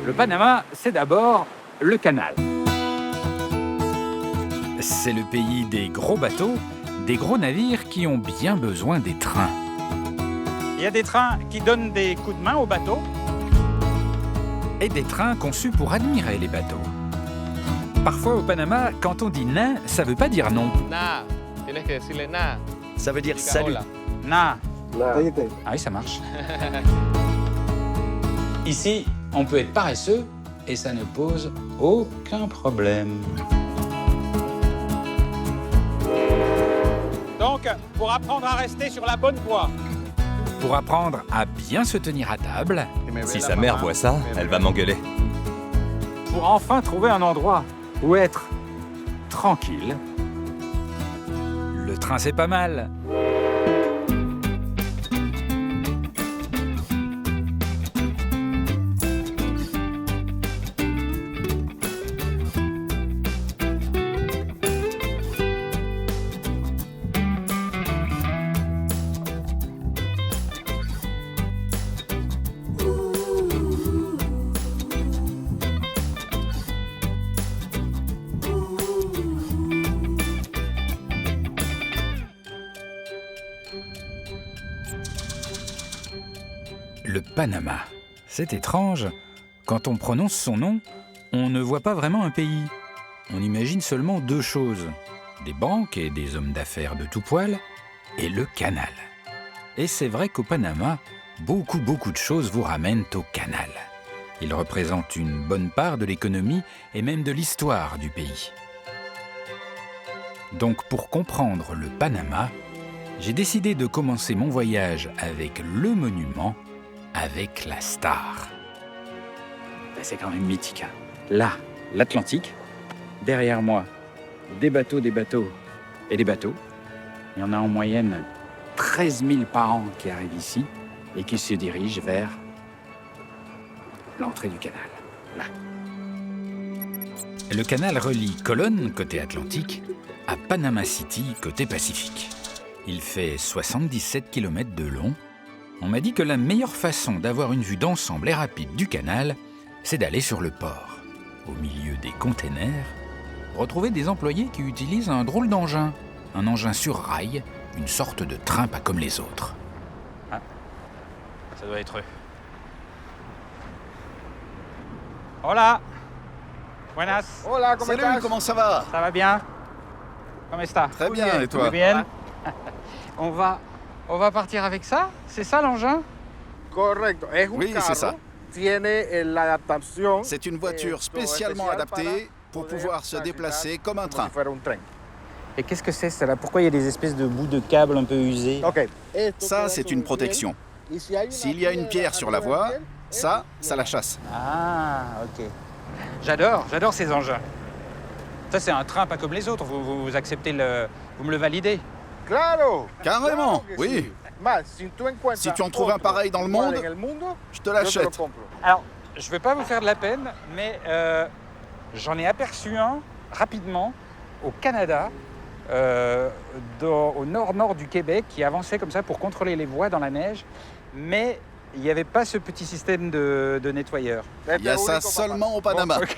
Le Panama, c'est d'abord le canal. C'est le pays des gros bateaux, des gros navires qui ont bien besoin des trains. Il y a des trains qui donnent des coups de main aux bateaux. Et des trains conçus pour admirer les bateaux. Parfois au Panama, quand on dit nain, ça veut pas dire non. Na, tienes que decirle na. Ça veut dire Diga salut. hola. Na. Ah oui, ça marche. Ici, on peut être paresseux et ça ne pose aucun problème. Donc, pour apprendre à rester sur la bonne voie, Pour apprendre à bien se tenir à table, Si sa mère voit ça, elle va m'engueuler. pour enfin trouver un endroit où être tranquille, le train c'est pas mal. Le Panama. C'est étrange. Quand on prononce son nom, on ne voit pas vraiment un pays. On imagine seulement deux choses. Des banques et des hommes d'affaires de tout poil, et le canal. Et c'est vrai qu'au Panama, beaucoup de choses vous ramènent au canal. Il représente une bonne part de l'économie et même de l'histoire du pays. Donc pour comprendre le Panama, j'ai décidé de commencer mon voyage avec le monument, avec la star. c'est quand même mythique. Hein. Là, l'Atlantique. Derrière moi, des bateaux et des bateaux. Il y en a en moyenne 13 000 par an qui arrivent ici et qui se dirigent vers l'entrée du canal. Là. Le canal relie Colón, côté Atlantique, à Panama City, côté Pacifique. Il fait 77 km de long. On m'a dit que la meilleure façon d'avoir une vue d'ensemble et rapide du canal, c'est d'aller sur le port. Au milieu des containers, retrouver des employés qui utilisent un drôle d'engin. Un engin sur rail, une sorte de train pas comme les autres. Ça doit être eux. Hola. Buenas. Hola, ¿cómo Salut, estás? comment ça va? Ça va bien? Comment está? Très bien, et toi? Muy bien. On va partir avec ça? C'est ça l'engin? Correcto. Es un Oui, carro. c'est ça. Tiene la adaptación. C'est une voiture spécialement adaptée pour pouvoir se déplacer comme un train. Si fuera un tren. Et qu'est-ce que c'est ça là? Pourquoi il y a des espèces de bouts de câbles un peu usés? Ok. Ça, c'est une protection. S'il y a une pierre sur la voie, ça la chasse. Ah, ok. J'adore ces engins. Ça, c'est un train pas comme les autres. Vous acceptez vous me le validez? Claro. Carrément, Claro que oui. sí. Más, Si tu en trouves un pareil dans le monde, je te l'achète. Alors, je ne vais pas vous faire de la peine, mais j'en ai aperçu un rapidement au Canada, au nord-nord du Québec, qui avançait comme ça pour contrôler les voies dans la neige, mais il n'y avait pas ce petit système de nettoyeur. Il y a ça seulement au Panama. Bon, ok.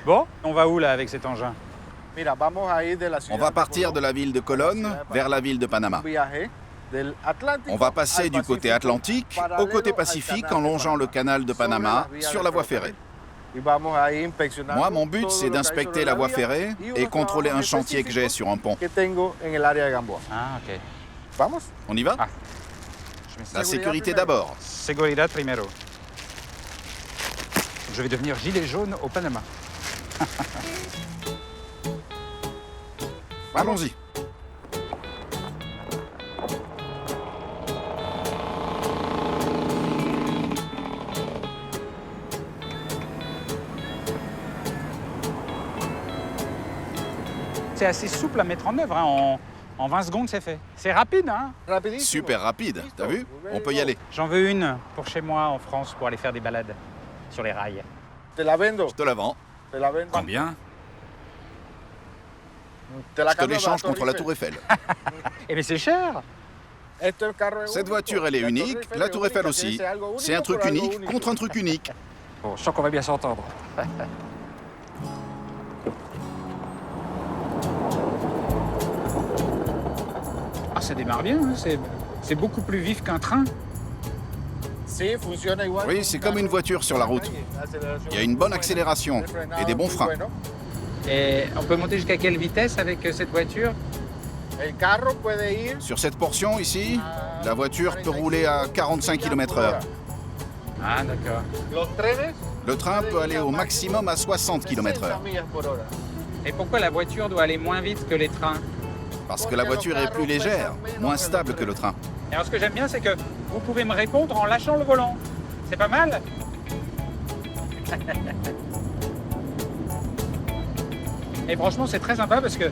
Bon, on va où là avec cet engin? On va partir de la ville de Colón vers la ville de Panama. On va passer du côté Atlantique au côté Pacifique en longeant le canal de Panama sur la voie ferrée. Moi, mon but, c'est d'inspecter la voie ferrée et contrôler un chantier que j'ai sur un pont. Ah, ok. On y va? Ah. La sécurité d'abord. Seguridad primero. Je vais devenir gilet jaune au Panama. Allons-y. C'est assez souple à mettre en œuvre. Hein. En 20 secondes, c'est fait. C'est rapide, hein? Super rapide, t'as vu? On peut y aller. J'en veux une pour chez moi en France pour aller faire des balades sur les rails. Je te la vends. Combien? Je te l'échange contre la Tour Eiffel. Eh bien, c'est cher! Cette voiture, elle est unique. La Tour Eiffel aussi. C'est un truc unique contre un truc unique. Bon, je sens qu'on va bien s'entendre. Ah, ça démarre bien, hein, c'est beaucoup plus vif qu'un train. Oui, c'est comme une voiture sur la route. Il y a une bonne accélération et des bons freins. Et on peut monter jusqu'à quelle vitesse avec cette voiture? Sur cette portion ici, la voiture peut rouler à 45 km/h. Ah, d'accord. Le train peut aller au maximum à 60 km/h. Et pourquoi la voiture doit aller moins vite que les trains? Parce que la voiture est plus légère, moins stable que le train. Et alors ce que j'aime bien, c'est que vous pouvez me répondre en lâchant le volant. C'est pas mal? Et franchement, c'est très sympa parce que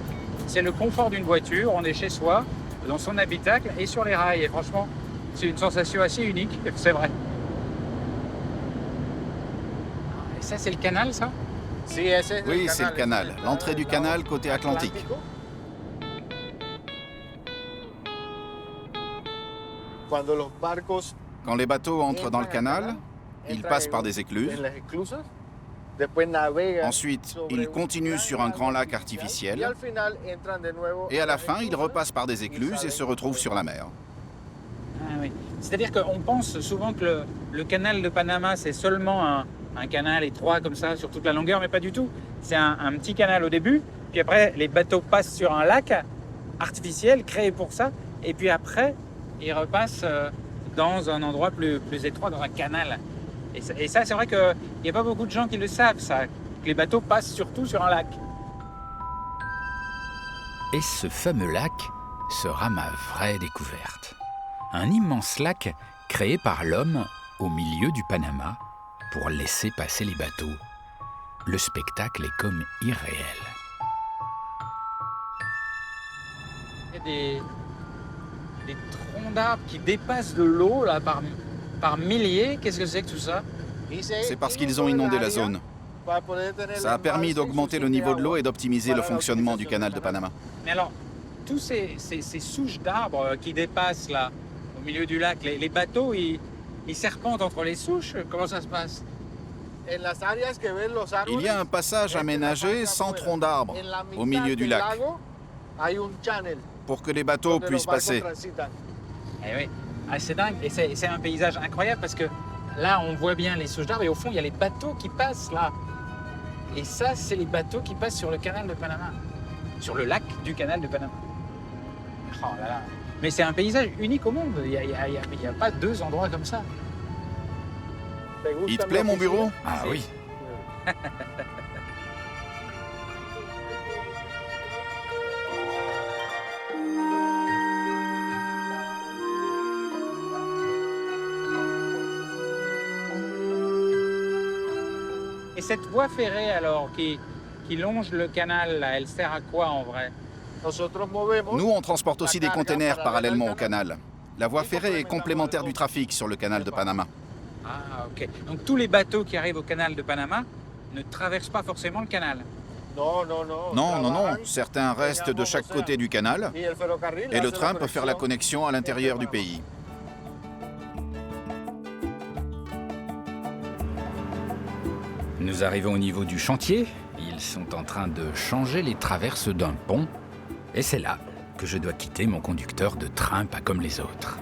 c'est le confort d'une voiture. On est chez soi, dans son habitacle et sur les rails. Et franchement, c'est une sensation assez unique, c'est vrai. Et ça, c'est le canal, ça? Oui, c'est le canal, l'entrée du canal côté Atlantique. Quand les bateaux entrent dans le canal, ils passent par des écluses. Ensuite, ils continuent sur un grand lac artificiel. Et à la fin, ils repassent par des écluses et se retrouvent sur la mer. Ah, oui. C'est-à-dire qu'on pense souvent que le canal de Panama, c'est seulement un canal étroit comme ça sur toute la longueur, mais pas du tout. C'est un petit canal au début, puis après, les bateaux passent sur un lac artificiel créé pour ça, et puis après, ils repassent dans un endroit plus étroit, dans un canal. Et ça, c'est vrai qu'il n'y a pas beaucoup de gens qui le savent, ça, que les bateaux passent surtout sur un lac. Et ce fameux lac sera ma vraie découverte. Un immense lac créé par l'homme au milieu du Panama pour laisser passer les bateaux. Le spectacle est comme irréel. Il y a des troncs d'arbres qui dépassent de l'eau là, par milliers. Qu'est-ce que c'est que tout ça? C'est parce qu'ils ont inondé la zone. Ça a permis d'augmenter le niveau de l'eau et d'optimiser le fonctionnement du canal de Panama. Mais alors, tous ces souches d'arbres qui dépassent là, au milieu du lac, les bateaux, ils serpentent entre les souches? Comment ça se passe? Il y a un passage aménagé sans tronc d'arbre au milieu du lac pour que les bateaux puissent passer. Eh oui, ah, c'est dingue. Et c'est un paysage incroyable parce que là, on voit bien les souches d'arbres et au fond, il y a les bateaux qui passent là. Et ça, c'est les bateaux qui passent sur le canal de Panama. Sur le lac du canal de Panama. Oh là là. Mais c'est un paysage unique au monde. Il n'y a pas deux endroits comme ça. Il te plaît mon bureau? Ah oui. Et cette voie ferrée alors qui longe le canal, là, elle sert à quoi en vrai? Nous, on transporte aussi des containers parallèlement au canal. La voie ferrée est complémentaire du trafic sur le canal de Panama. Ah, ok. Donc tous les bateaux qui arrivent au canal de Panama ne traversent pas forcément le canal? Non. Certains restent de chaque côté du canal et le train peut faire la connexion à l'intérieur du pays. Nous arrivons au niveau du chantier. Ils sont en train de changer les traverses d'un pont. Et c'est là que je dois quitter mon conducteur de train pas comme les autres.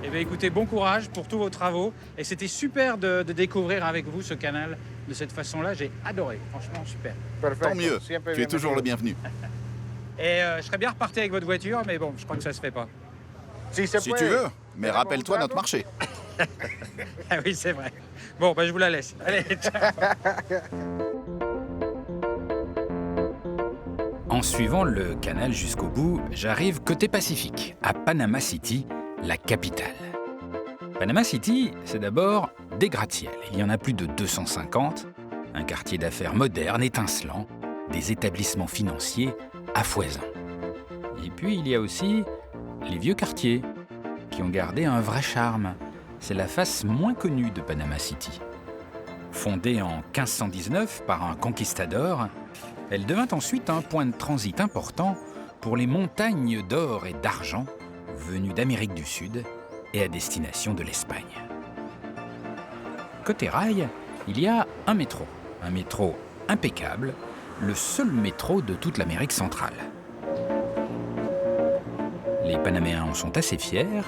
Eh bien écoutez, bon courage pour tous vos travaux. Et c'était super de découvrir avec vous ce canal de cette façon-là. J'ai adoré, franchement super. Tant mieux, tu es toujours le bienvenu. Et je serais bien reparti avec votre voiture, mais bon, je crois que ça se fait pas. Si tu veux, mais rappelle-toi notre marché. Ah oui, c'est vrai. Bon, bah, je vous la laisse. Allez, ciao. En suivant le canal jusqu'au bout, j'arrive côté Pacifique, à Panama City, la capitale. Panama City, c'est d'abord des gratte-ciels. Il y en a plus de 250, un quartier d'affaires moderne, étincelant, des établissements financiers à foison. Et puis il y a aussi les vieux quartiers, qui ont gardé un vrai charme. C'est la face moins connue de Panama City. Fondée en 1519 par un conquistador, elle devint ensuite un point de transit important pour les montagnes d'or et d'argent venues d'Amérique du Sud et à destination de l'Espagne. côté rail, il y a un métro impeccable, le seul métro de toute l'Amérique centrale. Les Panaméens en sont assez fiers,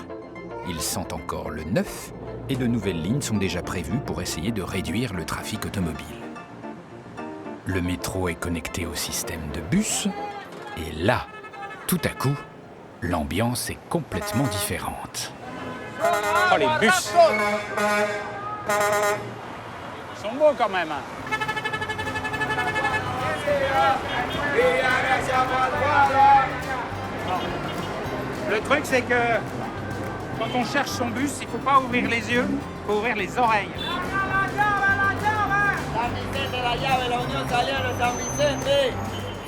ils sentent encore le neuf et de nouvelles lignes sont déjà prévues pour essayer de réduire le trafic automobile. Le métro est connecté au système de bus et là, tout à coup, l'ambiance est complètement différente. Oh, les bus! Ils sont beaux quand même. Le truc, c'est que quand on cherche son bus, il ne faut pas ouvrir les yeux, il faut ouvrir les oreilles.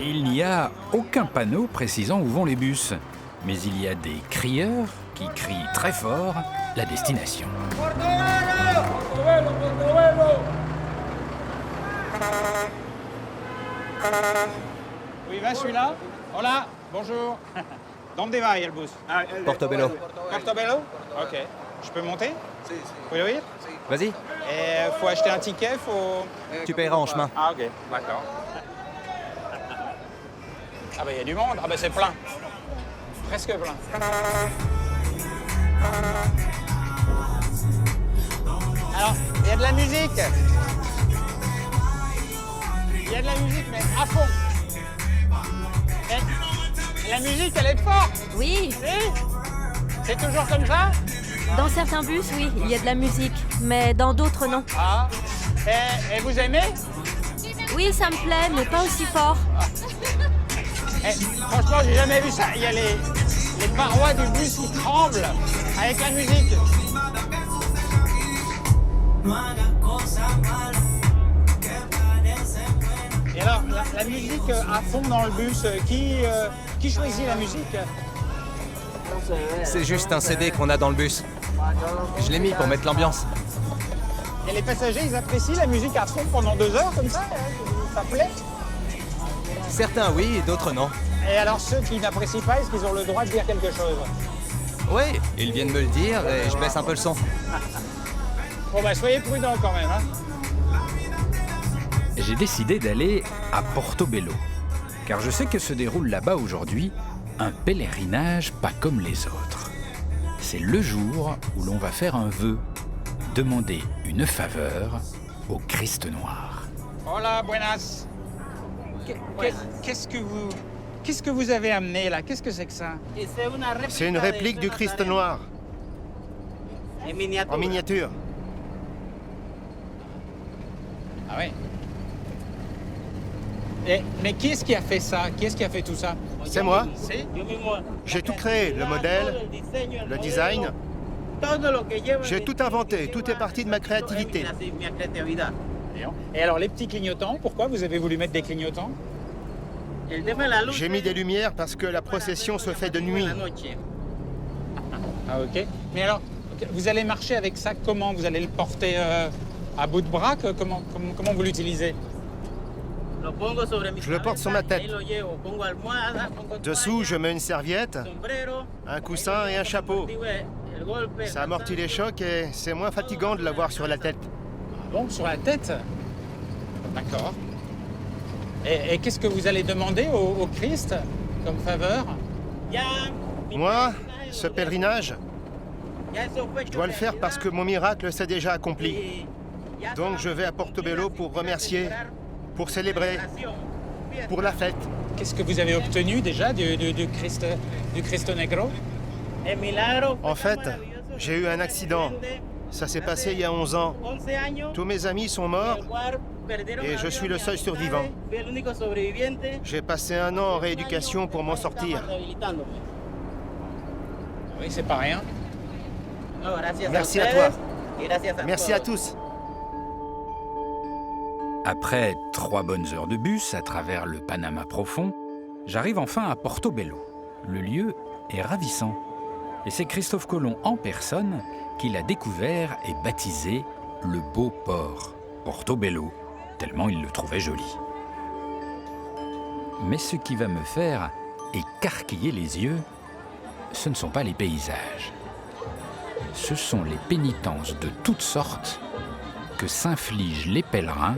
Il n'y a aucun panneau précisant où vont les bus, mais il y a des crieurs qui crient très fort la destination. Où il va celui-là? Hola, bonjour. ¿Dónde va el bus? Portobello. Portobello? Ok. Je peux monter? Oui, oui. Vas-y, Et faut acheter un ticket, faut... tu paieras en chemin. Ah, ok, d'accord. Ah bah il y a du monde, ah bah c'est plein. Presque plein. Alors, il y a de la musique. Il y a de la musique, mais à fond. Et la musique, elle est forte. Oui, Si? C'est toujours comme ça? dans certains bus, oui, il y a de la musique, mais dans d'autres, non. Ah. Et vous aimez? Oui, ça me plaît, mais pas aussi fort. Franchement, j'ai jamais vu ça. Il y a les parois du bus qui tremblent avec la musique. Et alors, la musique à fond dans le bus, qui choisit la musique? C'est juste un CD qu'on a dans le bus. Je l'ai mis pour mettre l'ambiance. Et les passagers, ils apprécient la musique à fond pendant 2 heures comme ça? Ça plaît? Certains oui, et d'autres non. Et alors, ceux qui n'apprécient pas, est-ce qu'ils ont le droit de dire quelque chose? Oui, ils viennent me le dire et je baisse un peu le son. Bon, bah, soyez prudents quand même, hein. J'ai décidé d'aller à Portobello, car je sais que se déroule là-bas aujourd'hui un pèlerinage pas comme les autres. C'est le jour où l'on va faire un vœu, demander une faveur au Christ noir. Hola, buenas. Qu'est-ce que vous avez amené là? Qu'est-ce que c'est que ça? C'est une réplique du Christ noir, en miniature. Ah oui. Mais qui est-ce qui a fait ça? Qui est-ce qui a fait tout ça? C'est moi. C'est? J'ai tout créé, le modèle, le design. J'ai tout inventé, tout est parti de ma créativité. Et alors les petits clignotants, pourquoi vous avez voulu mettre des clignotants? J'ai mis des lumières parce que la procession se fait de nuit. Ah ok. Mais alors, vous allez marcher avec ça comment? Vous allez le porter à bout de bras? Comment vous l'utilisez? Je le porte sur ma tête. Dessous, je mets une serviette, un coussin et un chapeau. Ça amortit les chocs et c'est moins fatigant de l'avoir sur la tête. Bon, sur la tête? D'accord. Et qu'est-ce que vous allez demander au Christ comme faveur? Moi, ce pèlerinage, je dois le faire parce que mon miracle s'est déjà accompli. Donc je vais à Portobello pour remercier, pour célébrer, pour la fête. Qu'est-ce que vous avez obtenu déjà du Christ Negro? En fait, j'ai eu un accident. Ça s'est passé il y a 11 ans. Tous mes amis sont morts et je suis le seul survivant. J'ai passé 1 an en rééducation pour m'en sortir. Oui, c'est pas rien. Merci à toi. Merci à tous. Après 3 bonnes heures de bus à travers le Panama profond, j'arrive enfin à Portobello. Le lieu est ravissant. Et c'est Christophe Colomb en personne qui l'a découvert et baptisé le beau port, Portobello, tellement il le trouvait joli. Mais ce qui va me faire écarquiller les yeux, ce ne sont pas les paysages. Ce sont les pénitences de toutes sortes que s'infligent les pèlerins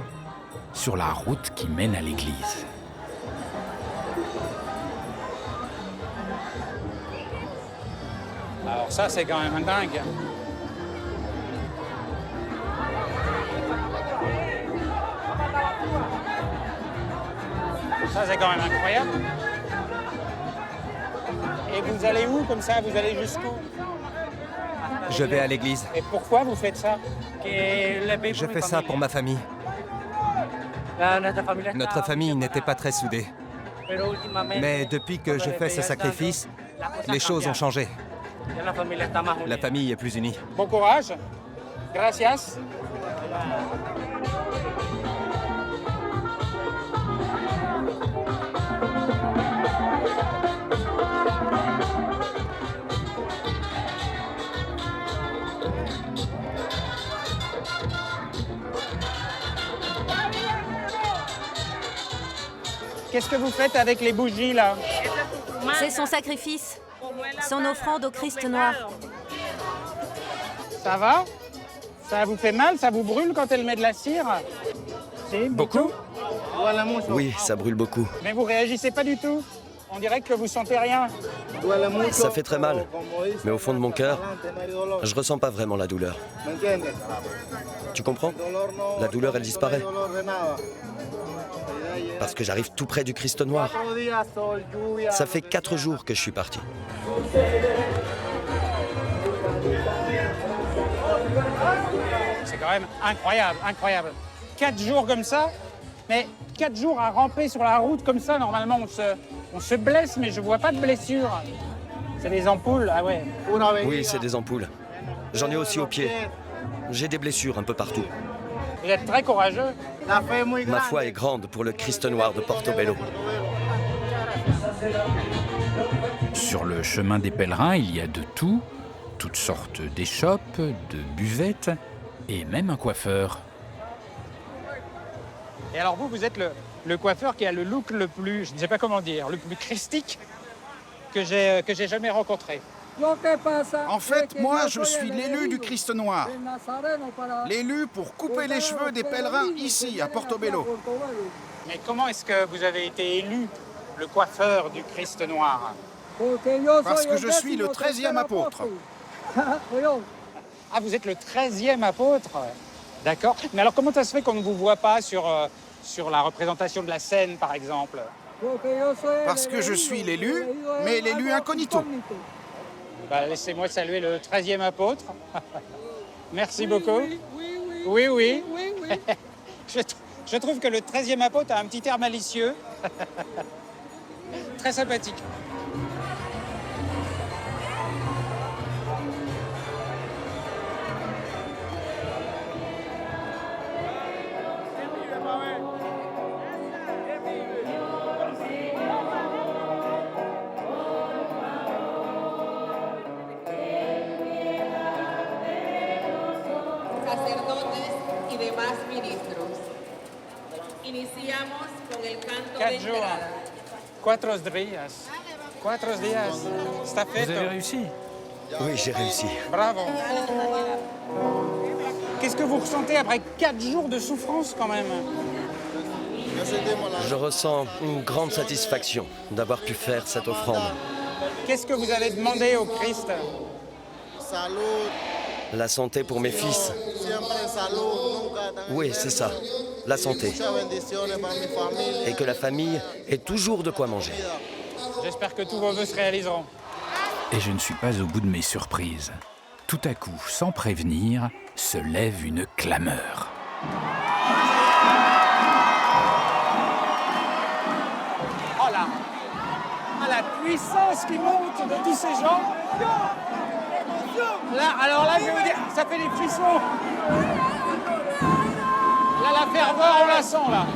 sur la route qui mène à l'église. Alors ça, c'est quand même un dingue. Ça, c'est quand même incroyable. Et vous allez où comme ça? Vous allez jusqu'où? Je vais à l'église. Et pourquoi vous faites ça? Je fais ça pour ma famille. Notre famille n'était pas très soudée. Mais depuis que je fais ce sacrifice, les choses ont changé. La famille est plus unie. Bon courage. Gracias. Qu'est-ce que vous faites avec les bougies, là? C'est son sacrifice. Son offrande au Christ noir. Ça va? Ça vous fait mal? Ça vous brûle quand elle met de la cire? Si, Beaucoup? Oui, ça brûle beaucoup. Mais vous réagissez pas du tout? On dirait que vous sentez rien. Ça fait très mal. Mais au fond de mon cœur, je ressens pas vraiment la douleur. Tu comprends? La douleur, elle disparaît. Parce que j'arrive tout près du Christ noir. Ça fait 4 jours que je suis parti. C'est quand même incroyable, incroyable. 4 jours comme ça, mais 4 jours à ramper sur la route comme ça, normalement on se blesse, mais je vois pas de blessure. C'est des ampoules, ah ouais. Oui, c'est des ampoules. J'en ai aussi aux pieds. J'ai des blessures un peu partout. Vous êtes très courageux. Ma foi est grande pour le Christ noir de Portobello. Sur le chemin des pèlerins, il y a de tout, toutes sortes d'échoppes, de buvettes et même un coiffeur. Et alors vous êtes le coiffeur qui a le look le plus, je ne sais pas comment dire, le plus christique que j'ai jamais rencontré. En fait, moi, je suis l'élu du Christ noir. L'élu pour couper les cheveux des pèlerins ici, à Portobello. Mais comment est-ce que vous avez été élu le coiffeur du Christ noir? Parce que je suis le 13e apôtre. Ah, vous êtes le 13e apôtre? D'accord. Mais alors comment ça se fait qu'on ne vous voit pas sur la représentation de la scène, par exemple? Parce que je suis l'élu, mais l'élu incognito. Bah, laissez-moi saluer le 13e apôtre. Merci beaucoup. Oui. Je trouve que le 13e apôtre a un petit air malicieux. Très sympathique. Sacerdotes y demás ministros. Iniciamos con el canto de 4 jours. entrada. 4 días. Está Vous avez feito. réussi? Oui, j'ai réussi. Bravo. Qu'est-ce que vous ressentez après 4 jours de souffrance quand même? Je ressens une grande satisfaction d'avoir pu faire cette offrande. Qu'est-ce que vous avez demandé au Christ? La santé pour mes fils. Oui, c'est ça. La santé. Et que la famille ait toujours de quoi manger. J'espère que tous vos vœux se réaliseront. Et je ne suis pas au bout de mes surprises. Tout à coup, sans prévenir, se lève une clameur. Oh là! Ah, la puissance qui monte de tous ces gens! Là, alors là, je vais vous dire, ça fait des frissons! Là, la ferveur, on la sent, là!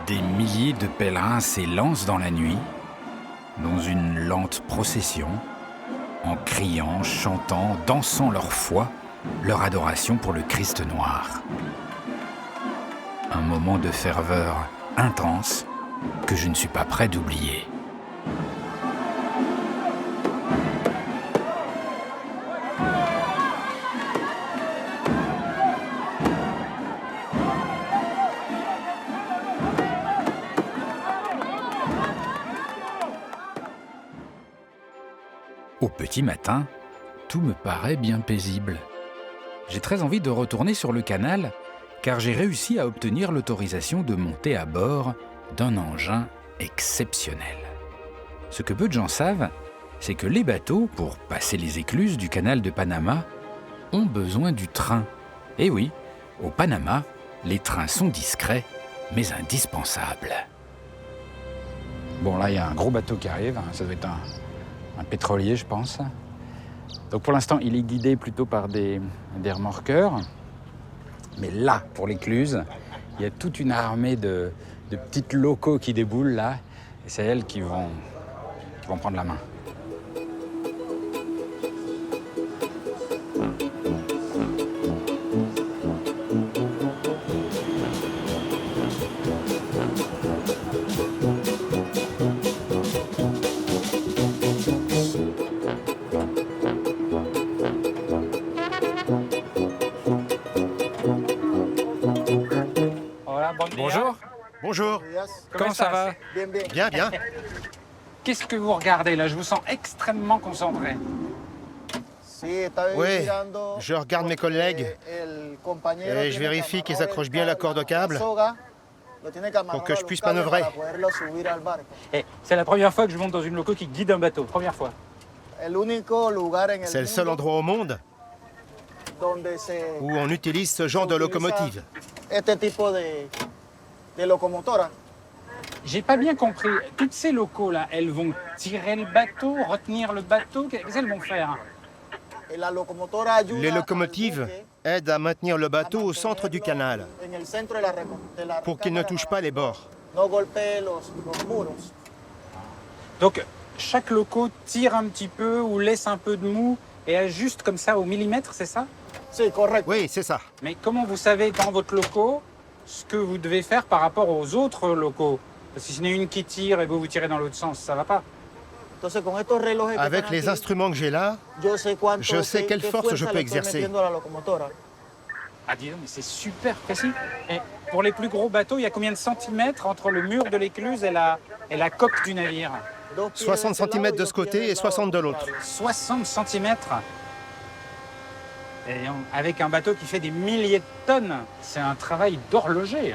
Des milliers de pèlerins s'élancent dans la nuit, dans une lente procession, en criant, chantant, dansant leur foi, leur adoration pour le Christ noir. Un moment de ferveur intense que je ne suis pas prêt d'oublier. Au petit matin, tout me paraît bien paisible. J'ai très envie de retourner sur le canal car j'ai réussi à obtenir l'autorisation de monter à bord d'un engin exceptionnel. Ce que peu de gens savent, c'est que les bateaux, pour passer les écluses du canal de Panama, ont besoin du train. Et oui, au Panama, les trains sont discrets, mais indispensables. Bon, là, il y a un gros bateau qui arrive. Ça doit être un pétrolier, je pense. Donc pour l'instant, il est guidé plutôt par des remorqueurs. Mais là, pour l'écluse, il y a toute une armée de petites locaux qui déboulent là. Et c'est elles qui vont prendre la main. Bonjour. Bonjour. Comment ça va? Bien, bien. Qu'est-ce que vous regardez là? Je vous sens extrêmement concentré. Oui, je regarde mes collègues et je vérifie qu'ils accrochent bien la corde au câble pour que je puisse manœuvrer. C'est la première fois que je monte dans une loco qui guide un bateau. Première fois. C'est le seul endroit au monde où on utilise ce genre de locomotive. J'ai pas bien compris. Toutes ces locaux là, elles vont tirer le bateau, retenir le bateau. Qu'est-ce qu'elles vont faire? Les locomotives aident à maintenir le bateau au centre du canal pour qu'il ne touche pas les bords. Donc chaque loco tire un petit peu ou laisse un peu de mou et ajuste comme ça au millimètre, c'est ça? Oui, c'est ça. Mais comment vous savez dans votre loco ce que vous devez faire par rapport aux autres locaux? Parce que si ce n'est une qui tire et vous tirez dans l'autre sens, ça va pas. Avec les instruments que j'ai là, je sais quelle force je peux exercer. Ah dis donc, mais c'est super précis. Et pour les plus gros bateaux, il y a combien de centimètres entre le mur de l'écluse et la coque du navire? 60 cm de ce côté et 60 de l'autre. 60 centimètres. Et avec un bateau qui fait des milliers de tonnes, c'est un travail d'horloger.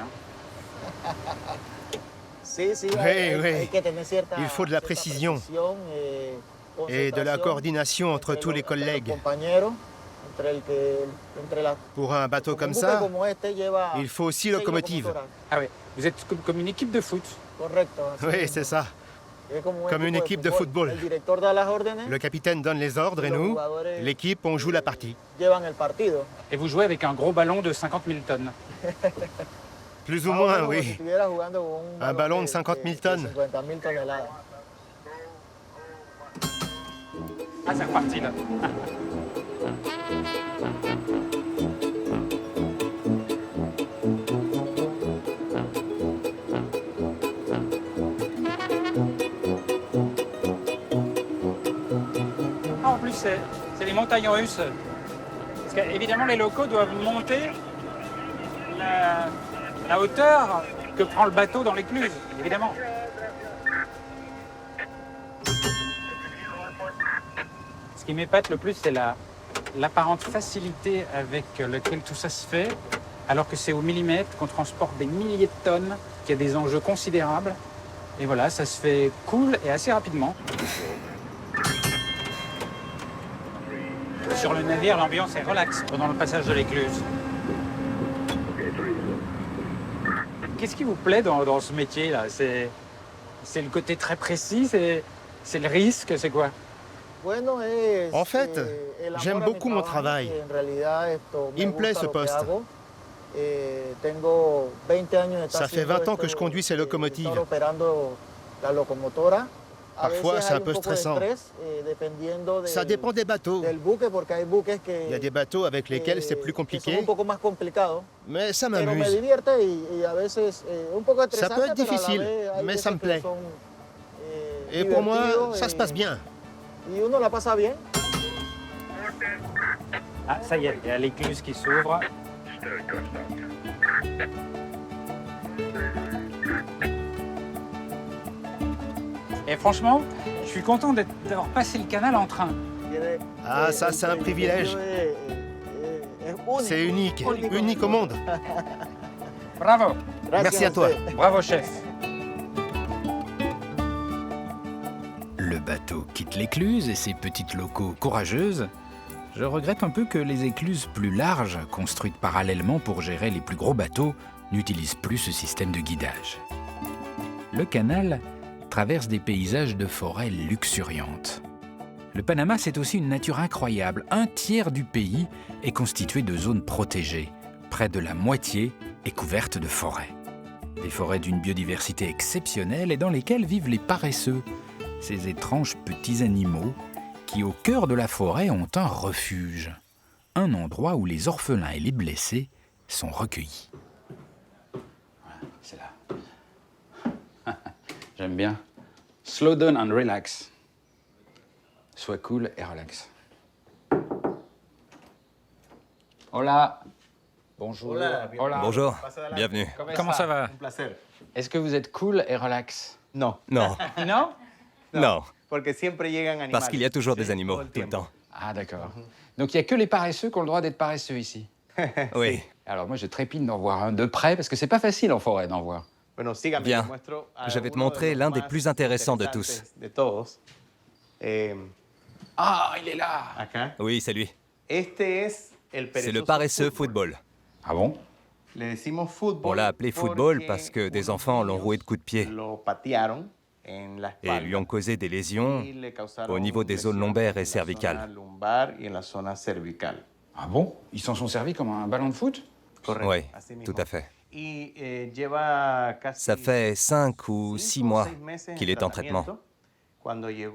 Oui. Il faut de la précision et de la coordination entre tous les collègues. Pour un bateau comme ça, il faut 6 locomotives. Ah oui, vous êtes comme une équipe de foot. Oui, c'est ça. Comme une équipe de football. Le capitaine donne les ordres et nous, l'équipe, on joue la partie. Et vous jouez avec un gros ballon de 50 000 tonnes. Plus ou moins, oui. Un ballon de 50 000 tonnes. Ah, c'est reparti là. En plus, c'est les montagnes russes. Parce qu'évidemment, les locaux doivent monter la hauteur que prend le bateau dans l'écluse, évidemment. Ce qui m'épate le plus, c'est l'apparente facilité avec laquelle tout ça se fait, alors que c'est au millimètre qu'on transporte des milliers de tonnes, qu'il y a des enjeux considérables. Et voilà, ça se fait cool et assez rapidement. Sur le navire, l'ambiance est relaxe pendant le passage de l'écluse. Qu'est-ce qui vous plaît dans ce métier-là? C'est le côté très précis, c'est le risque, c'est quoi? En fait, j'aime beaucoup mon travail. Il me plaît ce poste. Ça fait 20 ans que je conduis ces locomotives. Parfois, c'est un peu stressant. Ça dépend des bateaux. Il y a des bateaux avec lesquels c'est plus compliqué. Mais ça m'amuse. Ça peut être difficile, mais ça me plaît. Et pour moi, ça se passe bien. Ah, ça y est, il y a l'écluse qui s'ouvre. Et franchement, je suis content d'avoir passé le canal en train. Ah, ça, c'est un privilège. C'est unique, unique au monde. Bravo. Merci à toi. Bravo, chef. Le bateau quitte l'écluse et ses petites locaux courageuses. Je regrette un peu que les écluses plus larges, construites parallèlement pour gérer les plus gros bateaux, n'utilisent plus ce système de guidage. Le canal traverse des paysages de forêts luxuriantes. Le Panama, c'est aussi une nature incroyable. Un tiers du pays est constitué de zones protégées. Près de la moitié est couverte de forêts. Des forêts d'une biodiversité exceptionnelle et dans lesquelles vivent les paresseux, ces étranges petits animaux qui, au cœur de la forêt, ont un refuge. Un endroit où les orphelins et les blessés sont recueillis. C'est là. J'aime bien. Slow down and relax. Sois cool et relax. Hola. Bonjour. Hola. Bonjour. Bienvenue. Comment ça va? Est-ce que vous êtes cool et relax? Non. Non? Non. Parce qu'il y a toujours des animaux, tout le temps. Ah, d'accord. Donc, il n'y a que les paresseux qui ont le droit d'être paresseux ici? Oui. Alors, moi, je trépigne d'en voir un de près, parce que c'est pas facile en forêt d'en voir. Bien. Je vais te montrer l'un des plus intéressants de tous. Ah, il est là! Oui, c'est lui. C'est le paresseux football. Ah bon? On l'a appelé football parce que des enfants l'ont roué de coups de pied et lui ont causé des lésions au niveau des zones lombaires et cervicales. Ah bon? Ils s'en sont servis comme un ballon de foot? Oui, tout à fait. Ça fait 5 ou 6 mois qu'il est en traitement.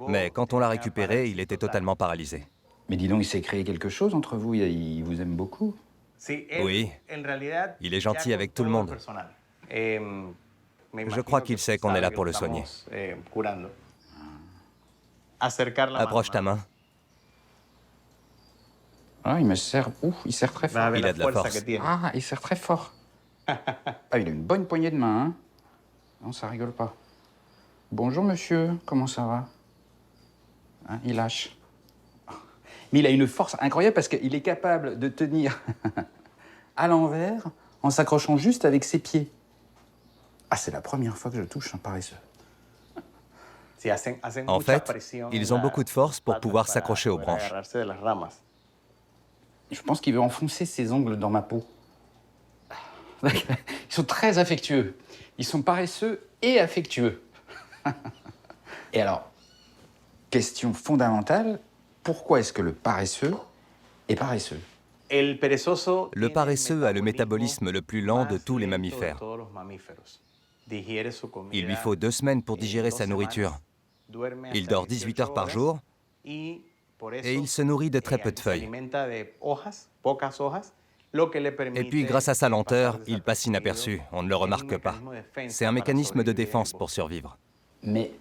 Mais quand on l'a récupéré, il était totalement paralysé. Mais dis donc, il s'est créé quelque chose entre vous, il vous aime beaucoup. Oui, il est gentil avec tout le monde. Je crois qu'il sait qu'on est là pour le soigner. Approche ta main. Ah, il me serre... Ouh, il serre très fort. Il a de la force. Ah, il serre très fort. Ah, il a une bonne poignée de main, hein. Non, ça rigole pas. Bonjour, monsieur. Comment ça va? Hein, il lâche. Mais il a une force incroyable parce qu'il est capable de tenir à l'envers en s'accrochant juste avec ses pieds. Ah, c'est la première fois que je touche un paresseux. En fait, ils ont beaucoup de force pour pouvoir s'accrocher aux branches. Je pense qu'il veut enfoncer ses ongles dans ma peau. Ils sont très affectueux. Ils sont paresseux et affectueux. Et alors, question fondamentale, pourquoi est-ce que le paresseux est paresseux? Le paresseux a le métabolisme le plus lent de tous les mammifères. Il lui faut 2 semaines pour digérer sa nourriture. Il dort 18 heures par jour et il se nourrit de très peu de feuilles. Et puis, grâce à sa lenteur, il passe inaperçu, on ne le remarque pas. C'est un mécanisme de défense pour survivre. Mais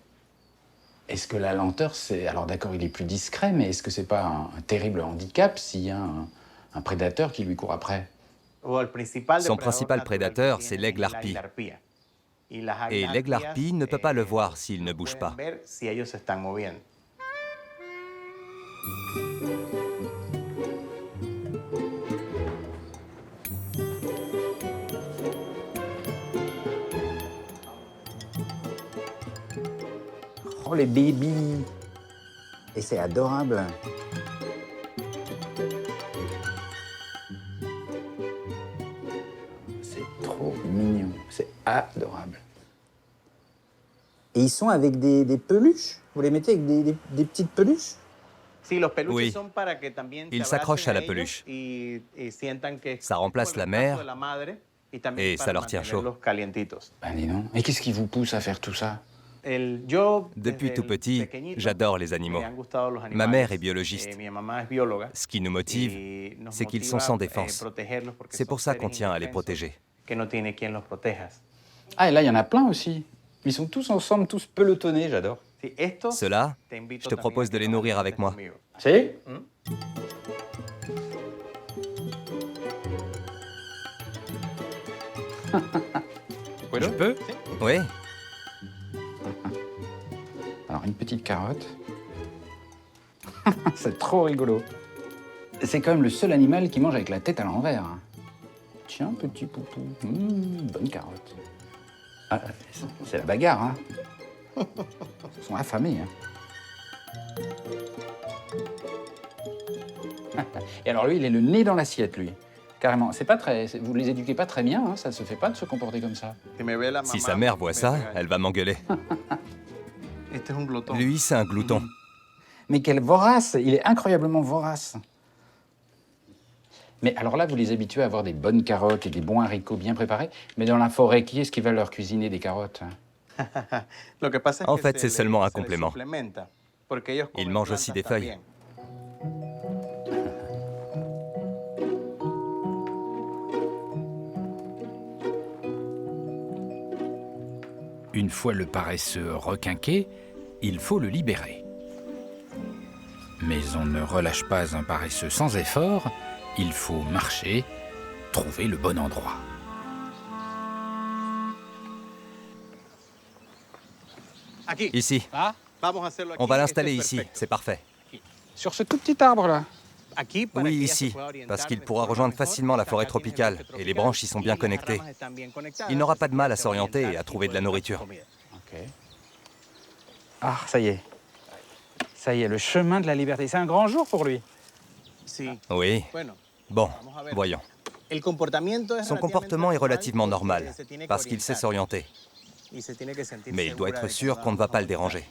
est-ce que la lenteur, c'est... Alors d'accord, il est plus discret, mais est-ce que c'est pas un terrible handicap s'il y a un prédateur qui lui court après? Son principal prédateur, c'est l'aigle harpie. Et l'aigle harpie ne peut pas le voir s'il ne bouge pas. Oh, les bébés! Et c'est adorable! C'est trop mignon, c'est adorable. Et ils sont avec des peluches? Vous les mettez avec des petites peluches? Oui, ils s'accrochent à la peluche. Ça remplace la mère et ça leur tient chaud. Ben dis donc, et qu'est-ce qui vous pousse à faire tout ça? Depuis tout petit, j'adore les animaux. Ma mère est biologiste. Ce qui nous motive, c'est qu'ils sont sans défense. C'est pour ça qu'on tient à les protéger. Ah, et là, il y en a plein aussi. Ils sont tous ensemble, tous pelotonnés, j'adore. Ceux-là, je te propose de les nourrir avec moi. Si? Je peux? Oui. Alors, une petite carotte. C'est trop rigolo. C'est quand même le seul animal qui mange avec la tête à l'envers. Tiens, petit poupou. Bonne carotte. Ah, c'est la bagarre, hein. Ils sont affamés, hein. Et alors lui, il est le nez dans l'assiette, lui. Carrément. C'est pas très. Vous les éduquez pas très bien, hein. Ça se fait pas de se comporter comme ça. Si sa mère voit ça, elle va m'engueuler. Lui, c'est un glouton. Mais quel vorace! Il est incroyablement vorace. Mais alors là, vous les habituez à avoir des bonnes carottes et des bons haricots bien préparés. Mais dans la forêt, qui est-ce qui va leur cuisiner des carottes? En fait, c'est seulement un complément. Ils mangent aussi des feuilles. Une fois le paresseux requinqué, il faut le libérer. Mais on ne relâche pas un paresseux sans effort, il faut marcher, trouver le bon endroit. Ici. On va l'installer ici, c'est parfait. Sur ce tout petit arbre-là? Oui, ici, parce qu'il pourra rejoindre facilement la forêt tropicale et les branches y sont bien connectées. Il n'aura pas de mal à s'orienter et à trouver de la nourriture. Ok. Ah, ça y est. Ça y est, le chemin de la liberté. C'est un grand jour pour lui. Oui. Bon, voyons. Son comportement est relativement normal, parce qu'il sait s'orienter. Mais il doit être sûr qu'on ne va pas le déranger.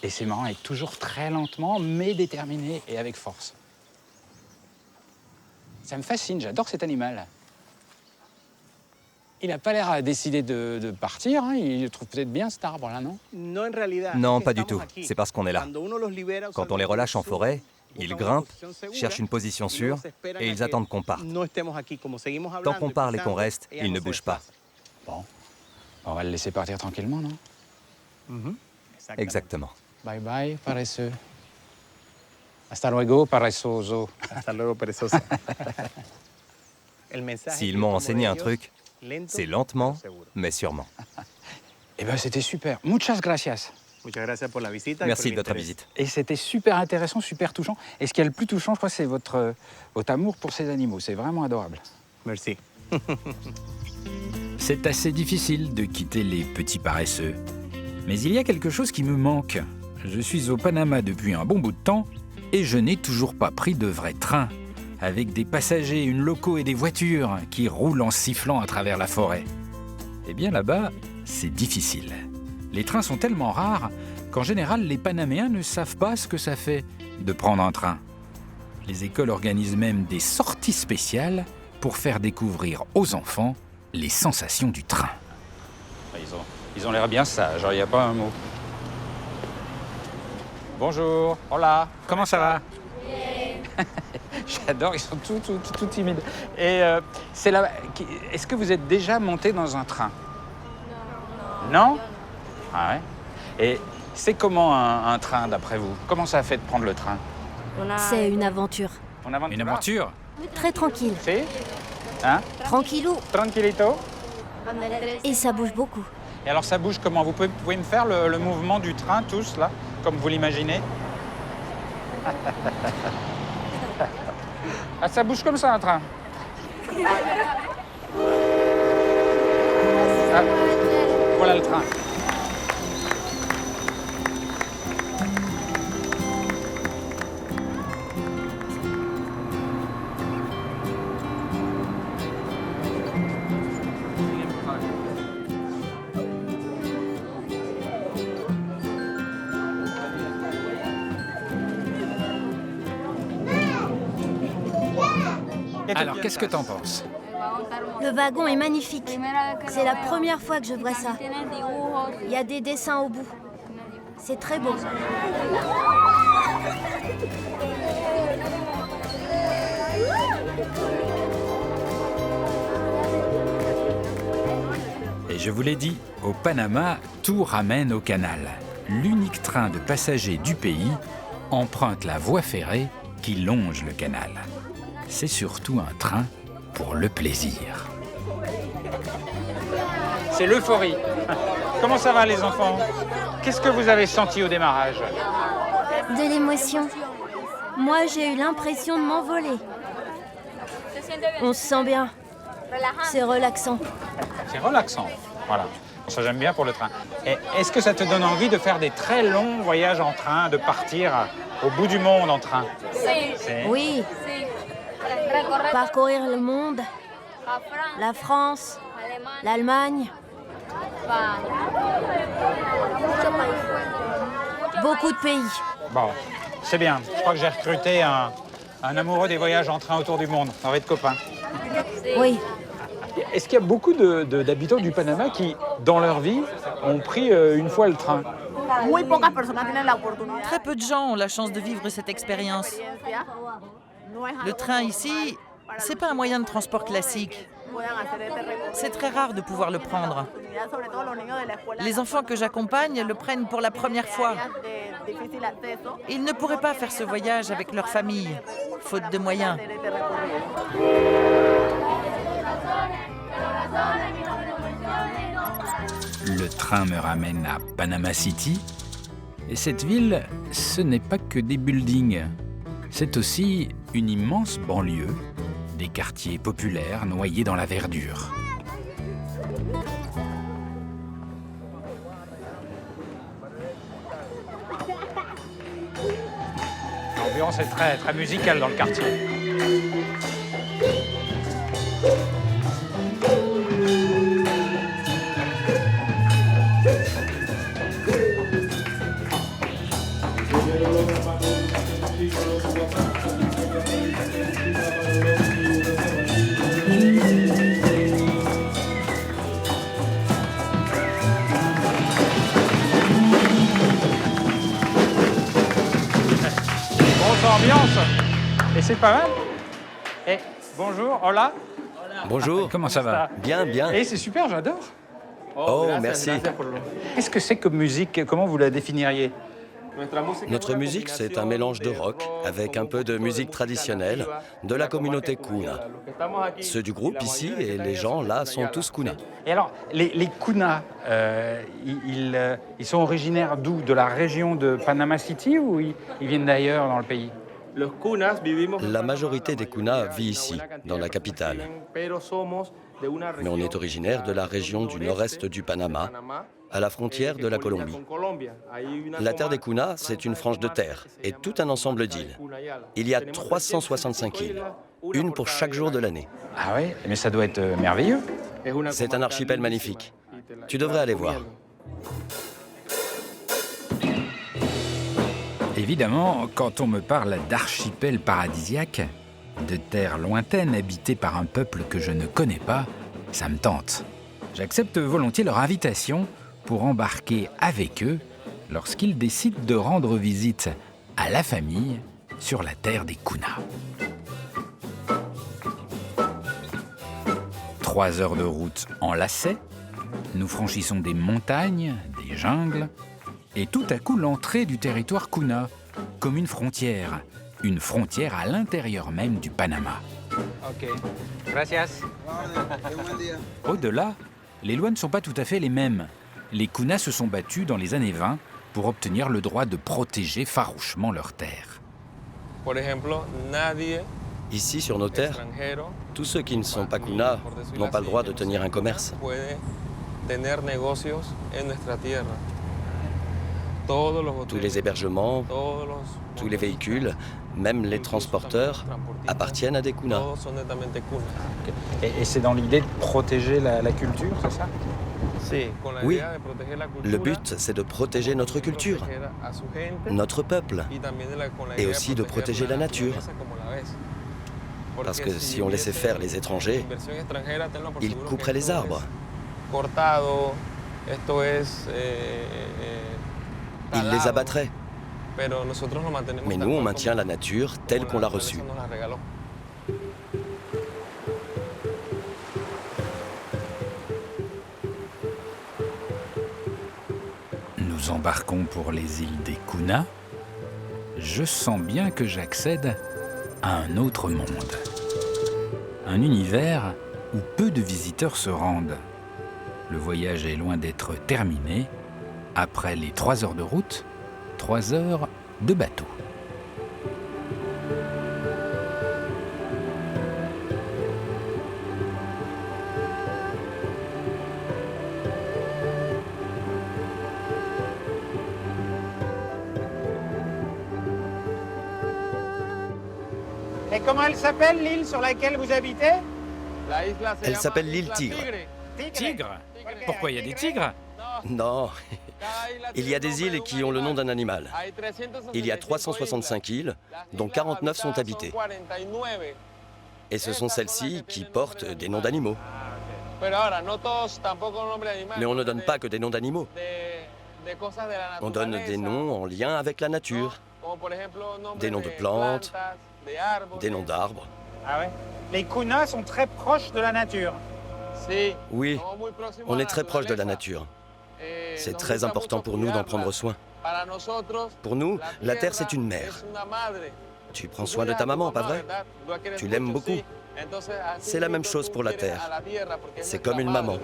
Et c'est marrant, il est toujours très lentement, mais déterminé et avec force. Ça me fascine, j'adore cet animal. Il n'a pas l'air à décider de partir, hein. Il trouve peut-être bien cet arbre-là, non? Non, pas du tout. C'est parce qu'on est là. Quand on les relâche en forêt, ils grimpent, cherchent une position sûre et ils attendent qu'on parte. Tant qu'on parle et qu'on reste, ils ne bougent pas. Bon, on va le laisser partir tranquillement, non? Exactement. Bye bye, paresseux. Hasta luego, perezoso. Hasta luego, perezoso. S'ils m'ont enseigné un truc, c'est lentement, mais sûrement. Eh bien, c'était super. Muchas gracias. Merci de votre visite. Et c'était super intéressant, super touchant. Et ce qui est le plus touchant, je crois, c'est votre amour pour ces animaux. C'est vraiment adorable. Merci. C'est assez difficile de quitter les petits paresseux. Mais il y a quelque chose qui me manque. Je suis au Panama depuis un bon bout de temps et je n'ai toujours pas pris de vrai train, avec des passagers, une loco et des voitures qui roulent en sifflant à travers la forêt. Eh bien là-bas, c'est difficile. Les trains sont tellement rares qu'en général, les Panaméens ne savent pas ce que ça fait de prendre un train. Les écoles organisent même des sorties spéciales pour faire découvrir aux enfants les sensations du train. Ils ont l'air bien sages, il n'y a pas un mot. Bonjour, hola, comment ça va? J'adore, ils sont tout timides. Et c'est là. Est-ce que vous êtes déjà monté dans un train? Non. Ah ouais. Et c'est comment un train d'après vous? Comment ça a fait de prendre le train? C'est une aventure. Une aventure? Très tranquille. C'est? Hein? Tranquillou. Tranquillito. Et ça bouge beaucoup. Et alors ça bouge comment? Vous pouvez me faire le mouvement du train, tous, là, comme vous l'imaginez? Ah, ça bouge comme ça, un train. Ah, voilà le train. Alors, qu'est-ce que t'en penses? Le wagon est magnifique. C'est la première fois que je vois ça. Il y a des dessins au bout. C'est très beau. Et je vous l'ai dit, au Panama, tout ramène au canal. L'unique train de passagers du pays emprunte la voie ferrée qui longe le canal. C'est surtout un train pour le plaisir. C'est l'euphorie. Comment ça va les enfants? Qu'est-ce que vous avez senti au démarrage? De l'émotion. Moi, j'ai eu l'impression de m'envoler. On se sent bien. C'est relaxant. C'est relaxant, voilà. Ça j'aime bien pour le train. Et est-ce que ça te donne envie de faire des très longs voyages en train, de partir au bout du monde en train? Oui. Parcourir le monde, la France, l'Allemagne. Beaucoup de pays. Bon, c'est bien. Je crois que j'ai recruté un amoureux des voyages en train autour du monde. On va être copains. Oui. Est-ce qu'il y a beaucoup d'habitants du Panama qui, dans leur vie, ont pris une fois le train? Très peu de gens ont la chance de vivre cette expérience. Le train ici, c'est pas un moyen de transport classique. C'est très rare de pouvoir le prendre. Les enfants que j'accompagne le prennent pour la première fois. Ils ne pourraient pas faire ce voyage avec leur famille, faute de moyens. Le train me ramène à Panama City. Et cette ville, ce n'est pas que des buildings. C'est aussi une immense banlieue, des quartiers populaires noyés dans la verdure. L'ambiance est très, très musicale dans le quartier. Ambiance. Et c'est pas mal. Et bonjour, hola. Bonjour. Comment ça va? Bien, bien. Et c'est super, j'adore. Oh, merci. Qu'est-ce que c'est comme musique? Comment vous la définiriez? Notre musique, c'est un mélange de rock avec un peu de musique traditionnelle de la communauté Kuna. Ceux du groupe ici et les gens là sont tous Kuna. Et alors, les Kuna, ils sont originaires d'où? De la région de Panama City ou ils viennent d'ailleurs dans le pays? La majorité des Kuna vit ici, dans la capitale. Mais on est originaire de la région du nord-est du Panama, à la frontière de la Colombie. La terre des Kuna, c'est une frange de terre et tout un ensemble d'îles. Il y a 365 îles, une pour chaque jour de l'année. Ah oui, mais ça doit être merveilleux. C'est un archipel magnifique. Tu devrais aller voir. Évidemment, quand on me parle d'archipel paradisiaque, de terres lointaines habitées par un peuple que je ne connais pas, ça me tente. J'accepte volontiers leur invitation pour embarquer avec eux lorsqu'ils décident de rendre visite à la famille sur la terre des Kuna. 3 heures de route en lacet, nous franchissons des montagnes, des jungles, et tout à coup l'entrée du territoire Kuna, comme une frontière à l'intérieur même du Panama. Ok, gracias. Au-delà, les lois ne sont pas tout à fait les mêmes. Les Kuna se sont battus dans les années 20 pour obtenir le droit de protéger farouchement leurs terres. Ici, sur nos terres, tous ceux qui ne sont pas Kuna n'ont pas le droit de tenir un commerce. Tous les hébergements, tous les véhicules, même les transporteurs, appartiennent à des Kuna. Et c'est dans l'idée de protéger la culture, c'est ça? Oui, le but, c'est de protéger notre culture, notre peuple, et aussi de protéger la nature. Parce que si on laissait faire les étrangers, ils couperaient les arbres. Ils les abattraient. Mais nous, on maintient la nature telle qu'on l'a reçue. Nous embarquons pour les îles des Kuna. Je sens bien que j'accède à un autre monde. Un univers où peu de visiteurs se rendent. Le voyage est loin d'être terminé. Après les 3 heures de route, 3 heures de bateau. Et comment elle s'appelle, l'île sur laquelle vous habitez? Elle s'appelle l'île Tigre. Tigre? Pourquoi il y a des tigres? Non, il y a des îles qui ont le nom d'un animal. Il y a 365 îles, dont 49 sont habitées. Et ce sont celles-ci qui portent des noms d'animaux. Mais on ne donne pas que des noms d'animaux. On donne des noms en lien avec la nature. Des noms de plantes, des noms d'arbres. Ah ouais? Les Kuna sont très proches de la nature. Oui, on est très proche de la nature. C'est très important pour nous d'en prendre soin. Pour nous, la terre, c'est une mère. Tu prends soin de ta maman, pas vrai? Tu l'aimes beaucoup. C'est la même chose pour la terre. C'est comme une maman.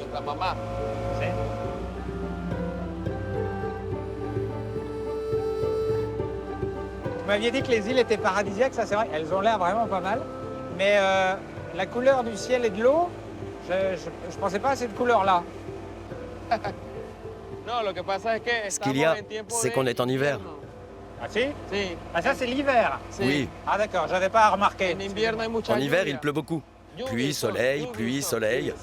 Vous m'aviez dit que les îles étaient paradisiaques, ça c'est vrai, elles ont l'air vraiment pas mal. Mais la couleur du ciel et de l'eau, je pensais pas à cette couleur-là. Ce qu'il y a, c'est qu'on est en hiver. Ah si? Ah ça c'est l'hiver? Oui. Ah d'accord, j'avais pas remarqué. En hiver, il pleut beaucoup. Pluie, soleil, pluie, soleil.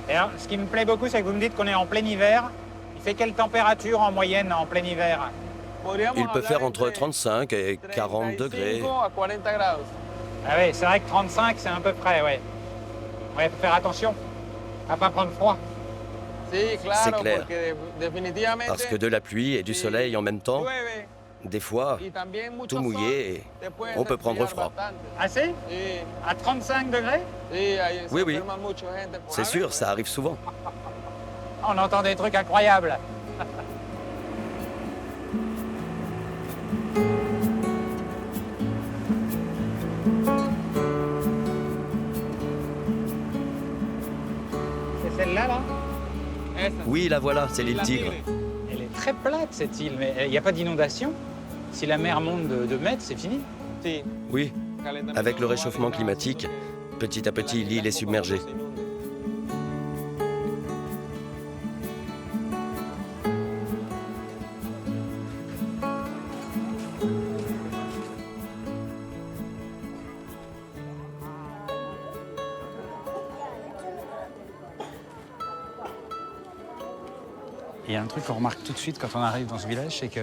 Et alors, ce qui me plaît beaucoup, c'est que vous me dites qu'on est en plein hiver. Il fait quelle température en moyenne en plein hiver? Il peut faire entre 35 et 40 degrés. Ah oui, c'est vrai que 35, c'est à peu près, ouais. Ouais, faut faire attention à pas prendre froid. C'est clair. Parce que de la pluie et du soleil en même temps, des fois, tout mouillé et on peut prendre froid. Ah si? À 35 degrés? Oui, oui. C'est sûr, ça arrive souvent. On entend des trucs incroyables. C'est celle-là, là? Oui, la voilà, c'est l'île Tigre. Elle est très plate, cette île, mais il n'y a pas d'inondation? Si la mer monte de mètres, c'est fini? Oui, avec le réchauffement climatique, petit à petit, l'île est submergée. Il y a un truc qu'on remarque tout de suite quand on arrive dans ce village, c'est que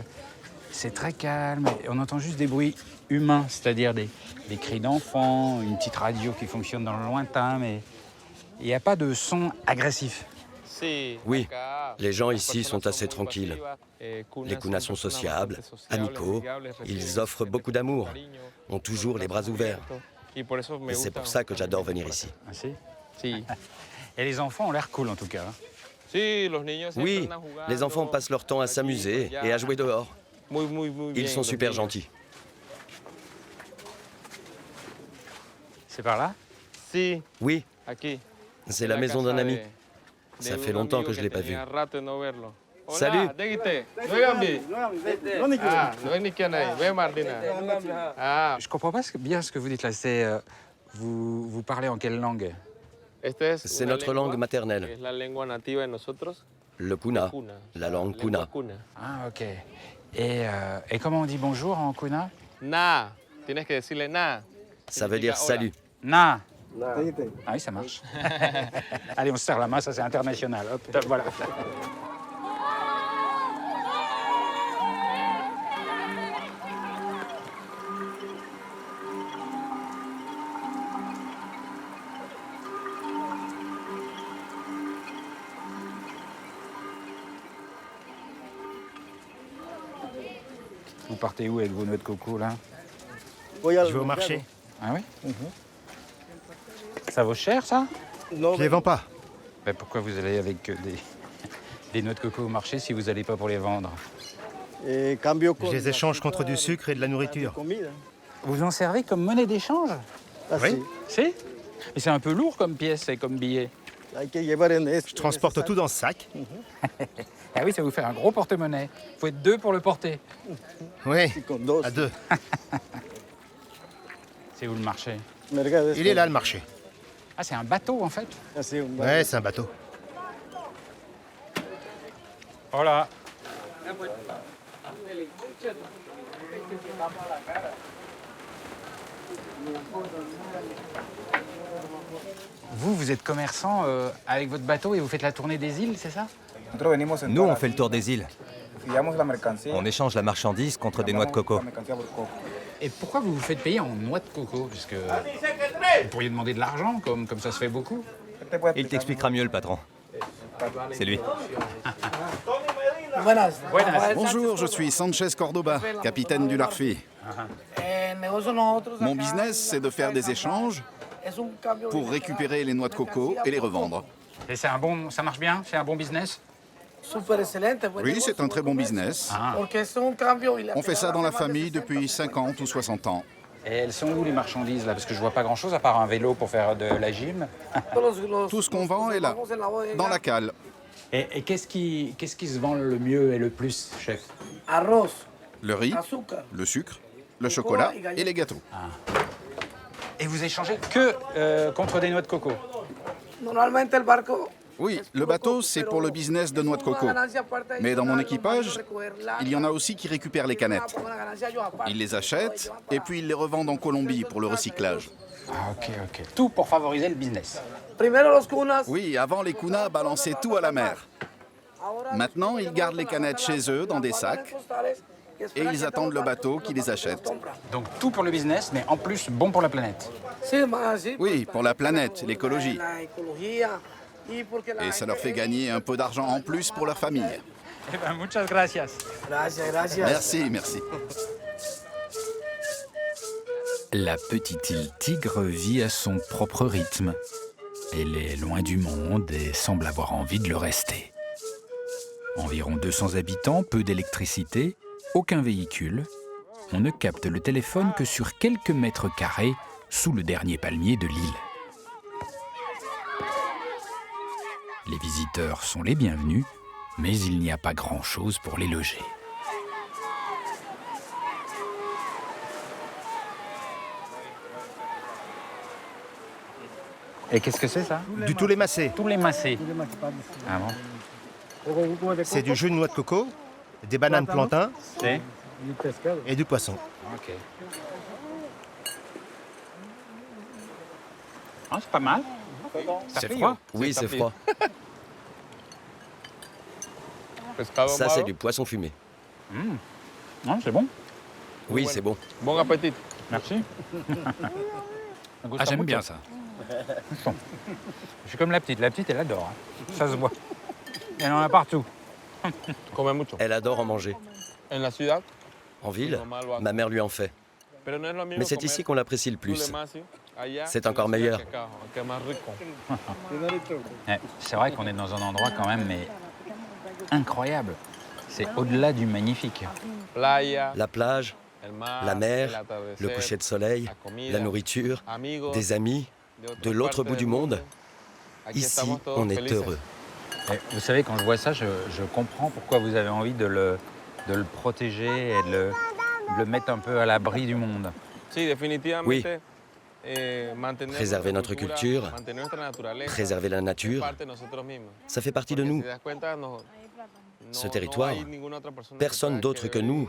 c'est très calme. On entend juste des bruits humains, c'est-à-dire des cris d'enfants, une petite radio qui fonctionne dans le lointain, mais il n'y a pas de son agressif. Oui, les gens ici sont assez tranquilles. Les Kuna sont sociables, amicaux, ils offrent beaucoup d'amour, ont toujours les bras ouverts. Et c'est pour ça que j'adore venir ici. Ah, si? Et les enfants ont l'air cool en tout cas. Oui, les enfants passent leur temps à s'amuser et à jouer dehors. Ils sont super gentils. C'est par là? Oui, c'est la maison d'un ami. Ça fait longtemps que je ne l'ai pas vu. Salut! Je comprends pas bien ce que vous dites là. Vous parlez en quelle langue? C'est notre langue maternelle. Le Kuna, la langue Kuna. Ah, ok. Et comment on dit bonjour en Kuna? Na. Tienes que decirle na. Ça veut dire salut. Na. Ah oui, ça marche. Allez, on se serre la main, ça c'est international. Hop, top, voilà. Vous partez où avec vos noix de coco, là? Je vais au marché. Ah oui? Ça vaut cher, ça? Je les vends pas. Ben, pourquoi vous allez avec des noix de coco au marché si vous n'allez pas pour les vendre? Je les échange contre du sucre et de la nourriture. Vous en servez comme monnaie d'échange? Oui. Si? Mais c'est un peu lourd comme pièce et comme billet. Je transporte tout dans ce sac. Ah oui, ça vous fait un gros porte-monnaie. Il faut être 2 pour le porter. Oui, à 2. C'est où le marché? Il est là, le marché. Ah, c'est un bateau, en fait? Ouais, c'est un bateau. Voilà. Vous êtes commerçant avec votre bateau et vous faites la tournée des îles, c'est ça? Nous, on fait le tour des îles. On échange la marchandise contre des noix de coco. Et pourquoi vous vous faites payer en noix de coco? Parce que vous pourriez demander de l'argent, comme ça se fait beaucoup. Il t'expliquera mieux, le patron. C'est lui. Bonjour, je suis Sanchez Cordoba, capitaine du Larfi. Mon business, c'est de faire des échanges pour récupérer les noix de coco et les revendre. Et ça marche bien? C'est un bon business? Oui, c'est un très bon business. On fait ça dans la famille depuis 50 ou 60 ans. Et elles sont où les marchandises là? Parce que je vois pas grand-chose à part un vélo pour faire de la gym. Tout ce qu'on vend est là, dans la cale. Et qu'est-ce qui se vend le mieux et le plus, chef? Le riz, le sucre, le chocolat et les gâteaux. Et vous échangez que contre des noix de coco? Oui, le bateau, c'est pour le business de noix de coco. Mais dans mon équipage, il y en a aussi qui récupèrent les canettes. Ils les achètent et puis ils les revendent en Colombie pour le recyclage. Ah, ok. Tout pour favoriser le business. Oui, avant, les kunas balançaient tout à la mer. Maintenant, ils gardent les canettes chez eux dans des sacs et ils attendent le bateau qui les achète. Donc tout pour le business, mais en plus bon pour la planète. Oui, pour la planète, l'écologie. Et ça leur fait gagner un peu d'argent en plus pour leur famille. Eh ben, muchas gracias. Merci. La petite île Tigre vit à son propre rythme. Elle est loin du monde et semble avoir envie de le rester. Environ 200 habitants, peu d'électricité, aucun véhicule. On ne capte le téléphone que sur quelques mètres carrés sous le dernier palmier de l'île. Les visiteurs sont les bienvenus, mais il n'y a pas grand-chose pour les loger. Et qu'est-ce que c'est ça? Du tous les massés. Tous les massés. Ah bon? C'est du jus de noix de coco, des bananes plantains et du poisson. Ok. Ah, c'est pas mal. C'est froid? Oui, c'est froid. Ça, c'est du poisson fumé. Non, c'est bon. Oui, c'est bon. Bon appétit. Merci. Ah, j'aime bien ça. Je suis comme la petite. La petite, elle adore. Ça se voit. Elle en a partout. Elle adore en manger. En ville, ma mère lui en fait. Mais c'est ici qu'on l'apprécie le plus. C'est encore meilleur. C'est vrai qu'on est dans un endroit quand même, mais incroyable. C'est au-delà du magnifique. La plage, la mer, le coucher de soleil, la nourriture, des amis, de l'autre bout du monde. Ici, on est heureux. Et vous savez, quand je vois ça, je comprends pourquoi vous avez envie de le protéger et de le mettre un peu à l'abri du monde. Oui. Préserver notre culture, préserver la nature, ça fait partie de nous. Ce territoire, personne d'autre que nous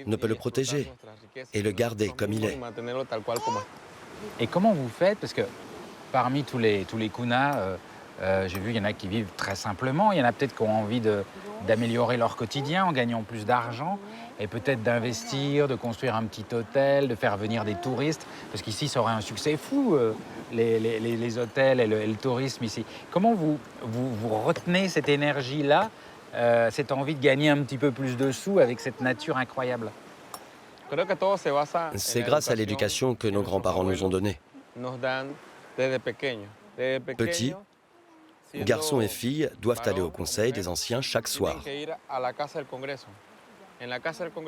ne peut le protéger et le garder comme il est. Et comment vous faites? Parce que parmi tous les kunas, j'ai vu, il y en a qui vivent très simplement. Il y en a peut-être qui ont envie d'améliorer leur quotidien en gagnant plus d'argent et peut-être d'investir, de construire un petit hôtel, de faire venir des touristes. Parce qu'ici, ça aurait un succès fou, les hôtels et le tourisme ici. Comment vous retenez cette énergie-là, cette envie de gagner un petit peu plus de sous avec cette nature incroyable? C'est grâce à l'éducation que nos grands-parents nous ont donnée. Petits, garçons et filles doivent aller au conseil des anciens chaque soir.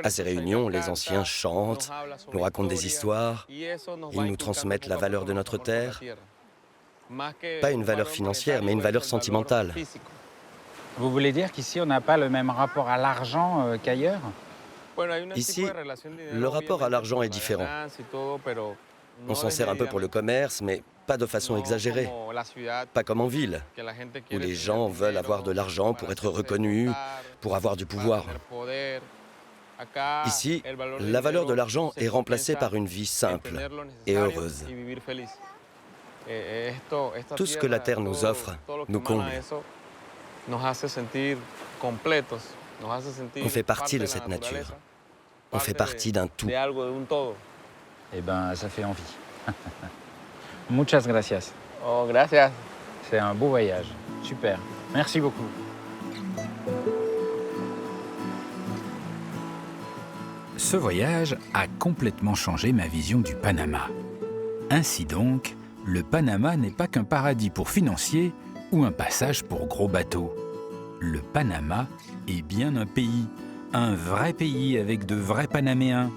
À ces réunions, les anciens chantent, nous racontent des histoires, ils nous transmettent la valeur de notre terre. Pas une valeur financière, mais une valeur sentimentale. Vous voulez dire qu'ici, on n'a pas le même rapport à l'argent qu'ailleurs? Ici, le rapport à l'argent est différent. On s'en sert un peu pour le commerce, mais pas de façon exagérée. Pas comme en ville, où les gens veulent avoir de l'argent pour être reconnus, pour avoir du pouvoir. Ici, la valeur de l'argent est remplacée par une vie simple et heureuse. Tout ce que la terre nous offre nous comble. On fait partie de cette nature. On fait partie d'un tout. Eh ben, ça fait envie. Muchas gracias. Oh, gracias. C'est un beau voyage. Super. Merci beaucoup. Ce voyage a complètement changé ma vision du Panama. Ainsi donc, le Panama n'est pas qu'un paradis pour financiers ou un passage pour gros bateaux. Le Panama est bien un vrai pays avec de vrais Panaméens,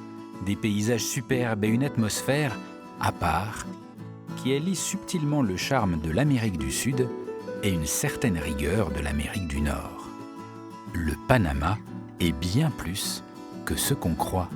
des paysages superbes et une atmosphère à part qui allie subtilement le charme de l'Amérique du Sud et une certaine rigueur de l'Amérique du Nord. Le Panama est bien plus que ce qu'on croit.